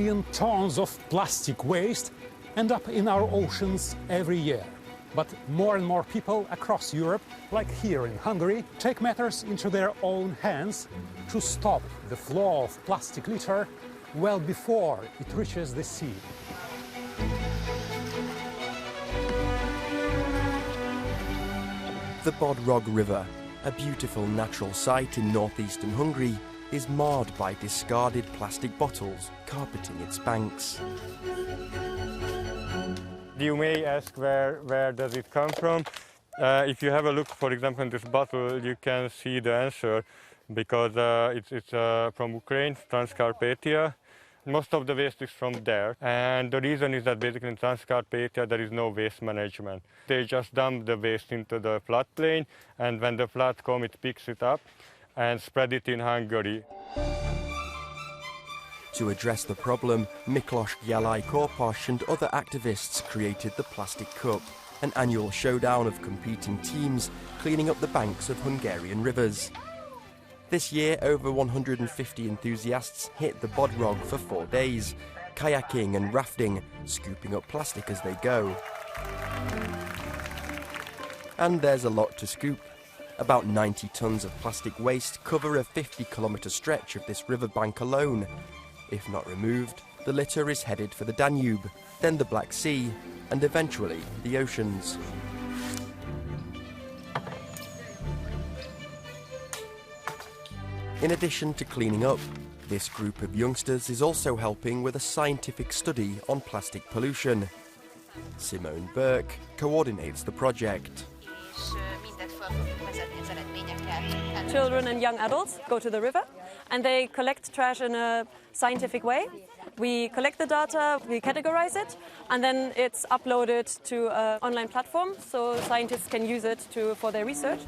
million tons of plastic waste end up in our oceans every year. But more and more people across Europe, like here in Hungary, take matters into their own hands to stop the flow of plastic litter well before it reaches the sea. The Bodrog River, a beautiful natural site in northeastern Hungary, is marred by discarded plastic bottles carpeting its banks. You may ask where does it come from. If you have a look, for example, in this bottle, you can see the answer, because it's from Ukraine, Transcarpathia. Most of the waste is from there, and the reason is that basically in Transcarpathia there is no waste management. They just dump the waste into the floodplain, and when the flood comes, it picks it up and spread it in Hungary. To address the problem, Miklos Gyalai Korpos and other activists created the Plastic Cup, an annual showdown of competing teams cleaning up the banks of Hungarian rivers. This year, over 150 enthusiasts hit the Bodrog for 4 days, kayaking and rafting, scooping up plastic as they go. And there's a lot to scoop. About 90 tons of plastic waste cover a 50-kilometre stretch of this riverbank alone. If not removed, the litter is headed for the Danube, then the Black Sea, and eventually the oceans. In addition to cleaning up, this group of youngsters is also helping with a scientific study on plastic pollution. Simone Burke coordinates the project. Children and young adults go to the river and they collect trash in a scientific way. We collect the data, we categorize it, and then it's uploaded to an online platform so scientists can use it for their research.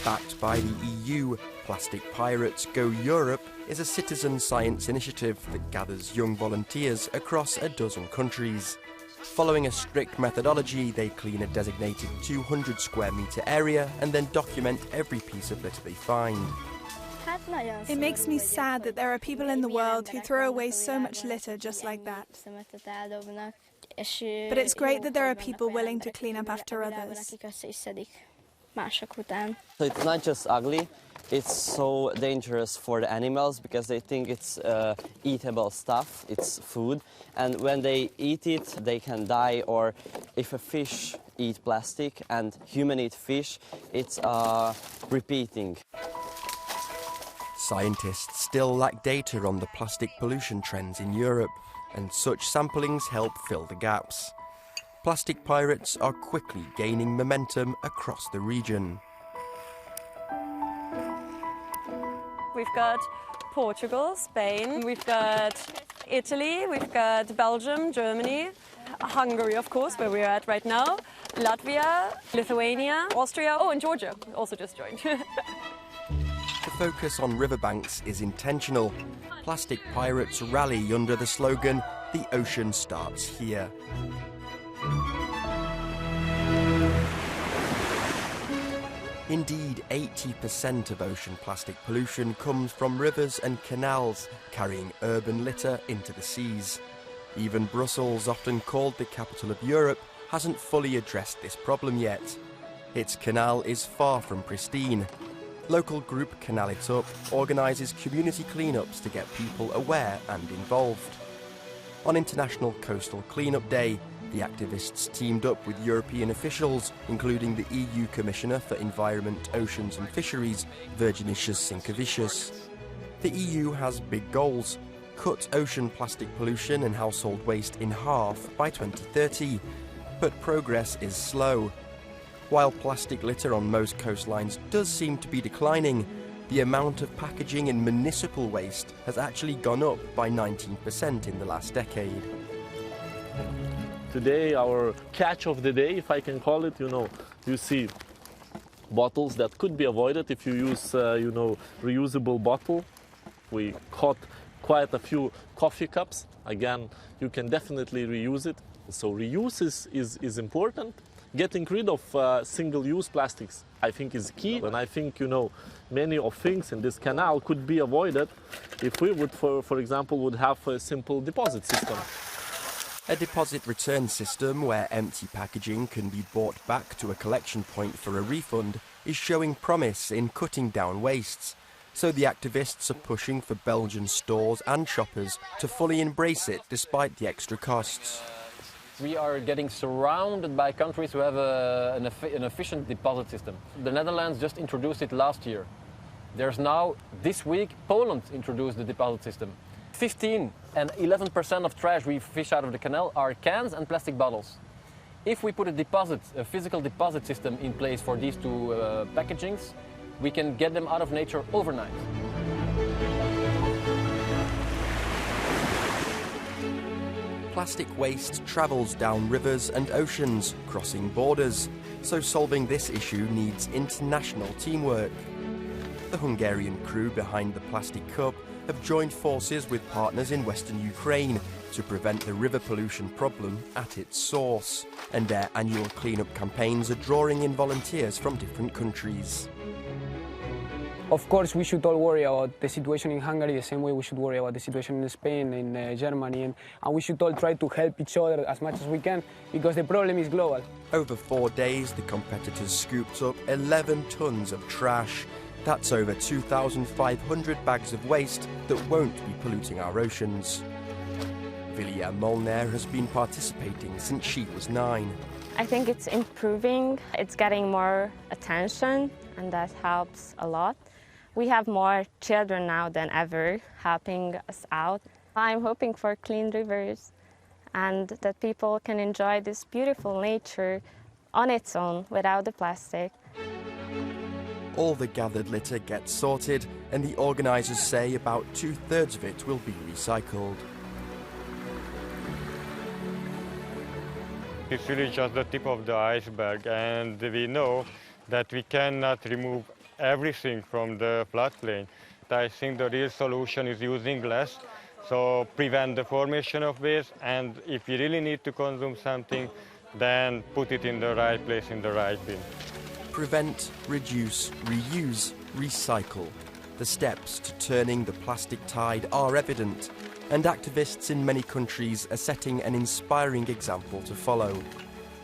Backed by the EU, Plastic Pirates Go Europe is a citizen science initiative that gathers young volunteers across a dozen countries. Following a strict methodology, they clean a designated 200 square metre area and then document every piece of litter they find. It makes me sad that there are people in the world who throw away so much litter just like that. But it's great that there are people willing to clean up after others. So it's not just ugly, it's so dangerous for the animals because they think it's eatable stuff, it's food, and when they eat it they can die, or if a fish eat plastic and human eat fish, it's repeating. Scientists still lack data on the plastic pollution trends in Europe, and such samplings help fill the gaps. Plastic Pirates are quickly gaining momentum across the region. We've got Portugal, Spain, we've got Italy, we've got Belgium, Germany, Hungary, of course, where we're at right now, Latvia, Lithuania, Austria, and Georgia also just joined. The focus on riverbanks is intentional. Plastic Pirates rally under the slogan, "The ocean starts here." Indeed, 80% of ocean plastic pollution comes from rivers and canals, carrying urban litter into the seas. Even Brussels, often called the capital of Europe, hasn't fully addressed this problem yet. Its canal is far from pristine. Local group Canal It Up organises community cleanups to get people aware and involved. On International Coastal Cleanup Day, the activists teamed up with European officials, including the EU Commissioner for Environment, Oceans and Fisheries, Virginijus Sinkevicius. The EU has big goals: cut ocean plastic pollution and household waste in half by 2030. But progress is slow. While plastic litter on most coastlines does seem to be declining, the amount of packaging in municipal waste has actually gone up by 19% in the last decade. Today, our catch of the day, if I can call it, you see bottles that could be avoided if you use, reusable bottle. We caught quite a few coffee cups. Again, you can definitely reuse it. So reuse is important. getting rid of single-use plastics, I think, is key. And I think, many of things in this canal could be avoided if we would, for example, would have a simple deposit system. A deposit return system where empty packaging can be brought back to a collection point for a refund is showing promise in cutting down wastes. So the activists are pushing for Belgian stores and shoppers to fully embrace it despite the extra costs. We are getting surrounded by countries who have an efficient deposit system. The Netherlands just introduced it last year. There's now, this week, Poland introduced the deposit system. 15 and 11% of trash we fish out of the canal are cans and plastic bottles. If we put a physical deposit system in place for these two packagings, we can get them out of nature overnight. Plastic waste travels down rivers and oceans, crossing borders, so solving this issue needs international teamwork. The Hungarian crew behind the plastic cup have joined forces with partners in western Ukraine to prevent the river pollution problem at its source, and their annual cleanup campaigns are drawing in volunteers from different countries. Of course, we should all worry about the situation in Hungary the same way we should worry about the situation in Spain, in Germany, and we should all try to help each other as much as we can, because the problem is global. Over 4 days, the competitors scooped up 11 tons of trash. That's over 2,500 bags of waste that won't be polluting our oceans. Vilja Molnar has been participating since she was 9. I think it's improving, it's getting more attention, and that helps a lot. We have more children now than ever helping us out. I'm hoping for clean rivers and that people can enjoy this beautiful nature on its own without the plastic. All the gathered litter gets sorted, and the organisers say about 2/3 of it will be recycled. It's really just the tip of the iceberg, and we know that we cannot remove everything from the floodplain. I think the real solution is using less, so prevent the formation of waste, and if you really need to consume something, then put it in the right place, in the right bin. Prevent, reduce, reuse, recycle. The steps to turning the plastic tide are evident, and activists in many countries are setting an inspiring example to follow.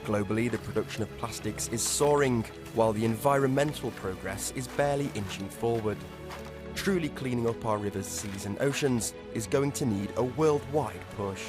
Globally, the production of plastics is soaring, while the environmental progress is barely inching forward. Truly cleaning up our rivers, seas and oceans is going to need a worldwide push.